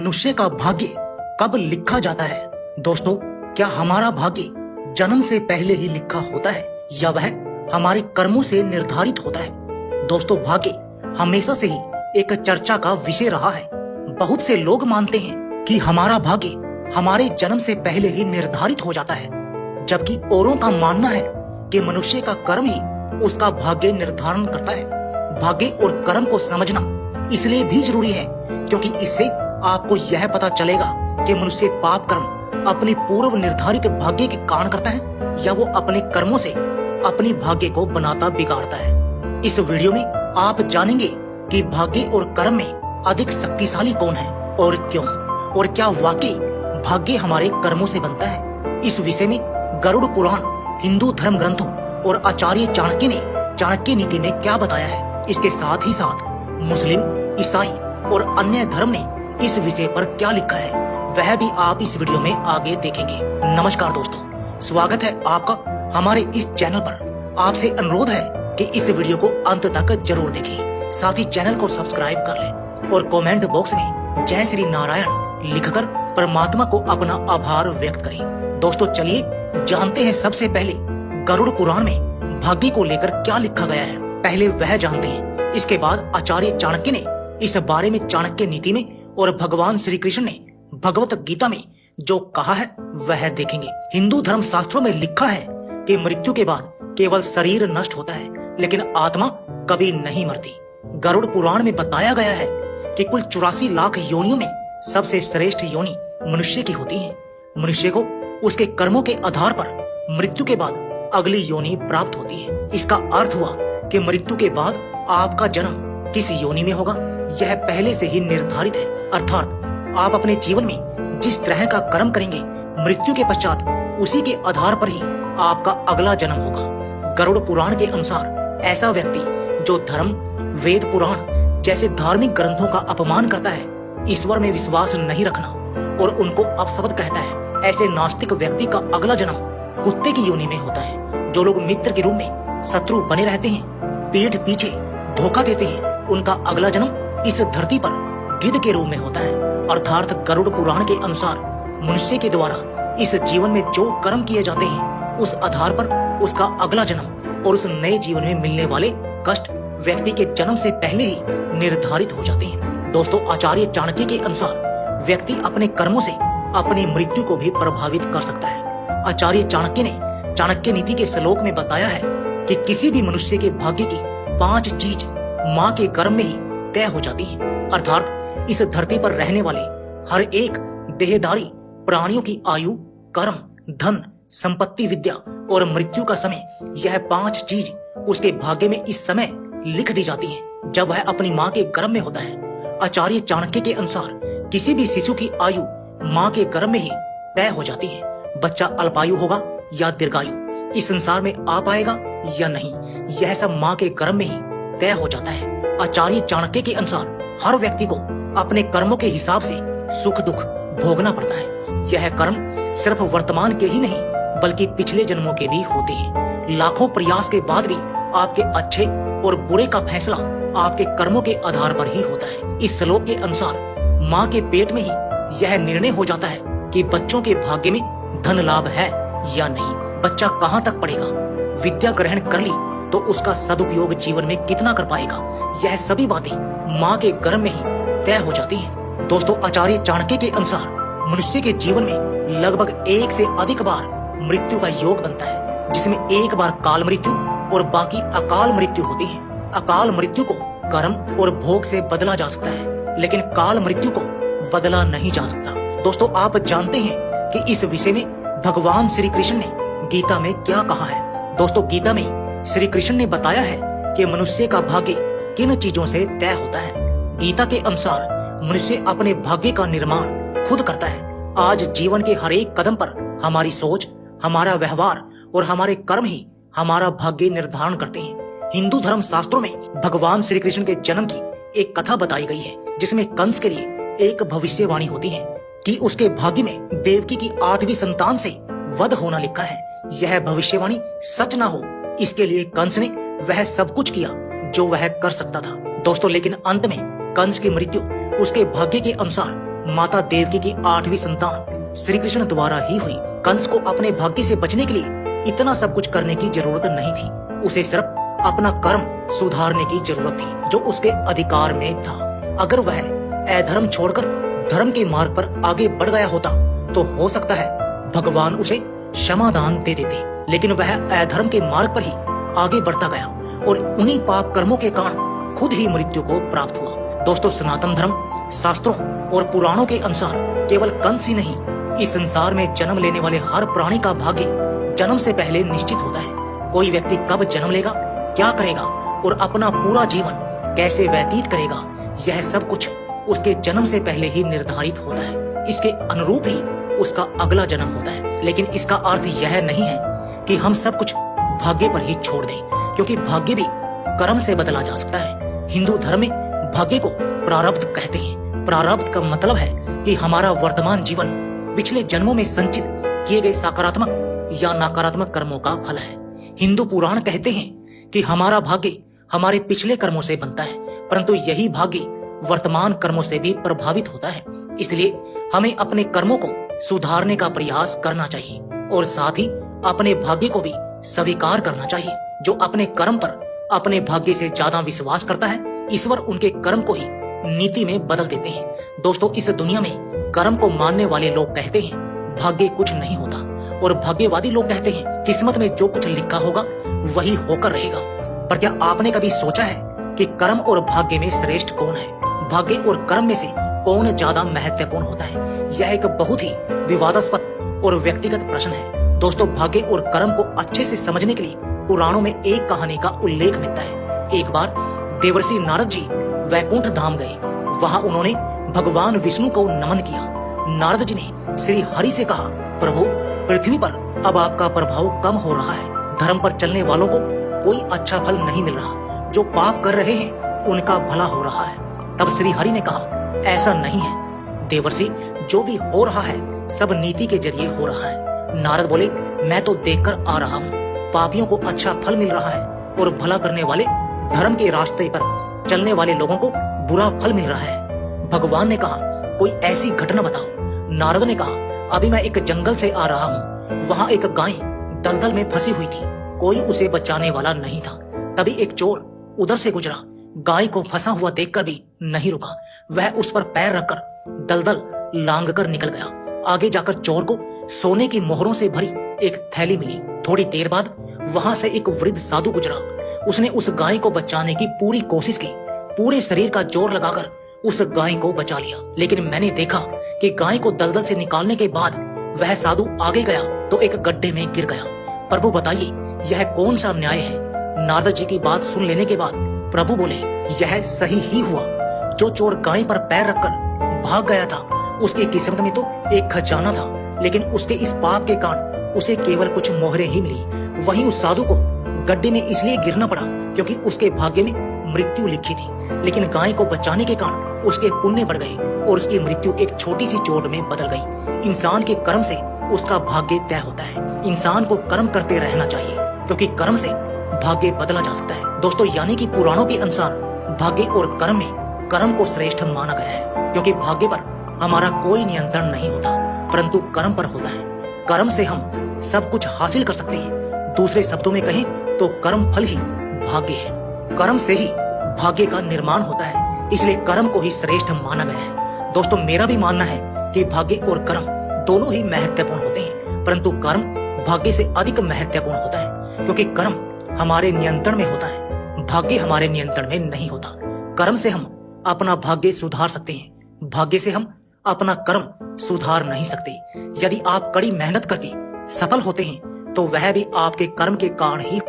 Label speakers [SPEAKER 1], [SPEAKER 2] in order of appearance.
[SPEAKER 1] मनुष्य का भाग्य कब लिखा जाता है? दोस्तों, क्या हमारा भाग्य जन्म से पहले ही लिखा होता है या वह हमारे कर्मों से निर्धारित होता है? दोस्तों, भाग्य हमेशा से ही एक चर्चा का विषय रहा है। बहुत से लोग मानते हैं कि हमारा भाग्य हमारे जन्म से पहले ही निर्धारित हो जाता है, जबकि औरों का मानना है कि मनुष्य का कर्म ही उसका भाग्य निर्धारण करता है। भाग्य और कर्म को समझना इसलिए भी जरूरी है क्योंकि इससे आपको यह पता चलेगा कि मनुष्य पाप कर्म अपने पूर्व निर्धारित भाग्य के कारण करता है या वो अपने कर्मों से अपनी भाग्य को बनाता बिगाड़ता है। इस वीडियो में आप जानेंगे कि भाग्य और कर्म में अधिक शक्तिशाली कौन है और क्यों, और क्या वाकई भाग्य हमारे कर्मों से बनता है। इस विषय में गरुड़ पुराण, हिंदू धर्म ग्रंथों और आचार्य चाणक्य ने चाणक्य नीति में क्या बताया है, इसके साथ ही साथ मुस्लिम, ईसाई और अन्य धर्म ने इस विषय पर क्या लिखा है, वह भी आप इस वीडियो में आगे देखेंगे। नमस्कार दोस्तों, स्वागत है आपका हमारे इस चैनल पर। आपसे अनुरोध है कि इस वीडियो को अंत तक जरूर देखें, साथ ही चैनल को सब्सक्राइब कर लें और कमेंट बॉक्स में जय श्री नारायण लिखकर परमात्मा को अपना आभार व्यक्त करें। दोस्तों, चलिए जानते हैं सबसे पहले गरुड़ पुराण में भाग्य को लेकर क्या लिखा गया है। पहले वह जानते हैं, इसके बाद आचार्य चाणक्य ने इस बारे में चाणक्य नीति में और भगवान श्री कृष्ण ने भगवत गीता में जो कहा है वह देखेंगे। हिंदू धर्म शास्त्रों में लिखा है कि मृत्यु के बाद केवल शरीर नष्ट होता है, लेकिन आत्मा कभी नहीं मरती। गरुड़ पुराण में बताया गया है कि कुल 84 लाख योनियों में सबसे श्रेष्ठ योनि मनुष्य की होती है। मनुष्य को उसके कर्मों के आधार पर मृत्यु के बाद अगली योनि प्राप्त होती है। इसका अर्थ हुआ कि मृत्यु के बाद आपका जन्म किस योनि में होगा यह पहले से ही निर्धारित है। अर्थात आप अपने जीवन में जिस तरह का कर्म करेंगे, मृत्यु के पश्चात उसी के आधार पर ही आपका अगला जन्म होगा। गरुड़ पुराण के अनुसार ऐसा व्यक्ति जो धर्म, वेद पुराण जैसे धार्मिक ग्रंथों का अपमान करता है, ईश्वर में विश्वास नहीं रखना और उनको अपशब्द कहता है, ऐसे नास्तिक व्यक्ति का अगला जन्म कुत्ते की योनि में होता है। जो लोग मित्र के रूप में शत्रु बने रहते हैं, पीठ पीछे धोखा देते हैं, उनका अगला जन्म इस धरती पर गिद्ध के रूप में होता है। अर्थात गरुड़ पुराण के अनुसार मनुष्य के द्वारा इस जीवन में जो कर्म किए जाते हैं, उस आधार पर उसका अगला जन्म और उस नए जीवन में मिलने वाले कष्ट व्यक्ति के जन्म से पहले ही निर्धारित हो जाते हैं। दोस्तों, आचार्य चाणक्य के अनुसार व्यक्ति अपने कर्मों से अपनी मृत्यु को भी प्रभावित कर सकता है। आचार्य चाणक्य ने चाणक्य नीति के श्लोक में बताया है कि किसी भी मनुष्य के भाग्य की 5 चीज माँ के गर्भ में ही तय हो जाती है। अर्थात इस धरती पर रहने वाले हर एक देहधारी प्राणियों की आयु, कर्म, धन, संपत्ति, विद्या और मृत्यु का समय, यह 5 चीज उसके भाग्य में इस समय लिख दी जाती हैं जब वह अपनी माँ के गर्भ में होता है। आचार्य चाणक्य के अनुसार किसी भी शिशु की आयु माँ के गर्भ में ही तय हो जाती है। बच्चा अल्पायु होगा या दीर्घायु, इस संसार में आ पाएगा या नहीं, यह सब माँ के गर्भ में ही तय हो जाता है। आचार्य चाणक्य के अनुसार हर व्यक्ति को अपने कर्मों के हिसाब से सुख दुख भोगना पड़ता है। यह कर्म सिर्फ वर्तमान के ही नहीं बल्कि पिछले जन्मों के भी होते हैं। लाखों प्रयास के बाद भी आपके अच्छे और बुरे का फैसला आपके कर्मों के आधार पर ही होता है। इस श्लोक के अनुसार माँ के पेट में ही यह निर्णय हो जाता है कि बच्चों के भाग्य में धन लाभ है या नहीं, बच्चा कहाँ तक पढ़ेगा, विद्या ग्रहण कर ली तो उसका सदुपयोग जीवन में कितना कर पाएगा, यह सभी बातें माँ के गर्भ में ही तय हो जाती हैं। दोस्तों, आचार्य चाणक्य के अनुसार मनुष्य के जीवन में लगभग 1 से अधिक बार मृत्यु का योग बनता है, जिसमें एक बार काल मृत्यु और बाकी अकाल मृत्यु होती है। अकाल मृत्यु को कर्म और भोग से बदला जा सकता है, लेकिन काल मृत्यु को बदला नहीं जा सकता। दोस्तों, आप जानते हैं कि इस विषय में भगवान श्री कृष्ण ने गीता में क्या कहा है। दोस्तों, गीता में श्री कृष्ण ने बताया है कि मनुष्य का भाग्य किन चीजों से तय होता है। गीता के अनुसार मनुष्य अपने भाग्य का निर्माण खुद करता है। आज जीवन के हर एक कदम पर हमारी सोच, हमारा व्यवहार और हमारे कर्म ही हमारा भाग्य निर्धारण करते हैं। हिंदू धर्म शास्त्रों में भगवान श्री कृष्ण के जन्म की एक कथा बताई गई है, जिसमें कंस के लिए एक भविष्यवाणी होती है कि उसके भाग्य में देवकी की 8वीं संतान से वध होना लिखा है। यह भविष्यवाणी सच ना हो, इसके लिए कंस ने वह सब कुछ किया जो वह कर सकता था। दोस्तों, लेकिन अंत में कंस की मृत्यु उसके भाग्य के अनुसार माता देवकी की 8वीं संतान श्री कृष्ण द्वारा ही हुई। कंस को अपने भाग्य से बचने के लिए इतना सब कुछ करने की जरूरत नहीं थी। उसे सिर्फ अपना कर्म सुधारने की जरूरत थी जो उसके अधिकार में था। अगर वह अधर्म छोड़कर धर्म के मार्ग पर आगे बढ़ गया होता तो हो सकता है भगवान उसे क्षमादान दे देते, लेकिन वह अधर्म के मार्ग पर ही आगे बढ़ता गया और उन्हीं पाप कर्मों के कारण खुद ही मृत्यु को प्राप्त हुआ। दोस्तों, सनातन धर्म, शास्त्रों और पुराणों के अनुसार केवल कंस ही नहीं, इस संसार में जन्म लेने वाले हर प्राणी का भाग्य जन्म से पहले निश्चित होता है। कोई व्यक्ति कब जन्म लेगा, क्या करेगा और अपना पूरा जीवन कैसे व्यतीत करेगा, यह सब कुछ उसके जन्म से पहले ही निर्धारित होता है। इसके अनुरूप ही उसका अगला जन्म होता है। लेकिन इसका अर्थ यह नहीं है कि हम सब कुछ भाग्य पर ही छोड़ दें, क्योंकि भाग्य भी कर्म से बदला जा सकता है। हिंदू धर्म में भाग्य को प्रारब्ध कहते हैं। प्रारब्ध का मतलब है कि हमारा वर्तमान जीवन पिछले जन्मों में संचित किए गए सकारात्मक या नकारात्मक कर्मों का फल है। हिंदू पुराण कहते हैं कि हमारा भाग्य हमारे पिछले कर्मों से बनता है, परंतु यही भाग्य वर्तमान कर्मों से भी प्रभावित होता है। इसलिए हमें अपने कर्मों को सुधारने का प्रयास करना चाहिए और साथ ही अपने भाग्य को भी स्वीकार करना चाहिए। जो अपने कर्म पर अपने भाग्य से ज्यादा विश्वास करता है, ईश्वर उनके कर्म को ही नीति में बदल देते हैं। दोस्तों, इस दुनिया में कर्म को मानने वाले लोग कहते हैं भाग्य कुछ नहीं होता, और भाग्यवादी लोग कहते हैं किस्मत में जो कुछ लिखा होगा वही होकर रहेगा। पर क्या आपने कभी सोचा है कि कर्म और भाग्य में श्रेष्ठ कौन है? भाग्य और कर्म में से कौन ज्यादा महत्वपूर्ण होता है? यह एक बहुत ही विवादास्पद और व्यक्तिगत प्रश्न है। दोस्तों, भाग्य और कर्म को अच्छे से समझने के लिए पुराणों में एक कहानी का उल्लेख मिलता है। एक बार देवर्षि नारद जी वैकुंठ धाम गए। वहां उन्होंने भगवान विष्णु को नमन किया। नारद जी ने श्री हरि से कहा, प्रभु, पृथ्वी पर अब आपका प्रभाव कम हो रहा है। धर्म पर चलने वालों को कोई अच्छा फल नहीं मिल रहा। जो पाप कर रहे हैं उनका भला हो रहा है। तब श्री हरि ने कहा, ऐसा नहीं है देवर्षि, जो भी हो रहा है सब नीति के जरिए हो रहा है। नारद बोले, मैं तो देखकर आ रहा हूँ, पापियों को अच्छा फल मिल रहा है और भला करने वाले, धर्म के रास्ते पर चलने वाले लोगों को बुरा फल मिल रहा है। भगवान ने कहा, कोई ऐसी घटना बताओ। नारद ने कहा, अभी मैं एक जंगल से आ रहा हूँ। वहाँ एक गाय दलदल में फंसी हुई थी। कोई उसे बचाने वाला नहीं था। तभी एक चोर उधर से गुजरा। गाय को फंसा हुआ देखकर भी नहीं रुका। वह उस पर पैर रखकर दलदल लांग कर निकल गया। आगे जाकर चोर को सोने की मोहरों से भरी एक थैली मिली। थोड़ी देर बाद वहां से एक वृद्ध साधु गुजरा। उसने उस गाय को बचाने की पूरी कोशिश की। पूरे शरीर का जोर लगाकर उस गाय को बचा लिया। लेकिन मैंने देखा कि गाय को दलदल से निकालने के बाद वह साधु आगे गया तो एक गड्ढे में गिर गया। प्रभु बताइए, यह कौन सा न्याय है? नारद जी की बात सुन लेने के बाद प्रभु बोले, यह सही ही हुआ। जो चोर गाय पर पैर रखकर भाग गया था, उसकी किस्मत में तो एक खजाना था, लेकिन उसके इस पाप के कारण उसे केवल कुछ मोहरें ही मिली। वहीं उस साधु को गड्ढे में इसलिए गिरना पड़ा क्योंकि उसके भाग्य में मृत्यु लिखी थी। लेकिन गाय को बचाने के कारण उसके पुण्य बढ़ गए और उसकी मृत्यु एक छोटी सी चोट में बदल गई। इंसान के कर्म से उसका भाग्य तय होता है। इंसान को कर्म करते रहना चाहिए, क्योंकि कर्म से भाग्य बदला जा सकता है। दोस्तों, यानी कि पुराणों के अनुसार भाग्य और कर्म में कर्म को श्रेष्ठ माना गया है, क्योंकि भाग्य पर हमारा कोई नियंत्रण नहीं होता, परंतु कर्म पर होता है। कर्म से हम सब कुछ हासिल कर सकते हैं। दूसरे शब्दों में कहें तो कर्म फल ही भाग्य है। कर्म से ही भाग्य का निर्माण होता है, इसलिए कर्म को ही श्रेष्ठ माना गया है। दोस्तों, मेरा भी मानना है कि भाग्य और कर्म दोनों ही महत्वपूर्ण होते हैं, परंतु कर्म भाग्य से अधिक महत्वपूर्ण होता है, क्योंकि कर्म हमारे नियंत्रण में होता है, भाग्य हमारे नियंत्रण में नहीं होता। कर्म से हम अपना भाग्य सुधार सकते हैं, भाग्य से हम अपना कर्म सुधार नहीं सकते। यदि आप कड़ी मेहनत करके सफल होते हैं तो वह भी आपके कर्म के कारण ही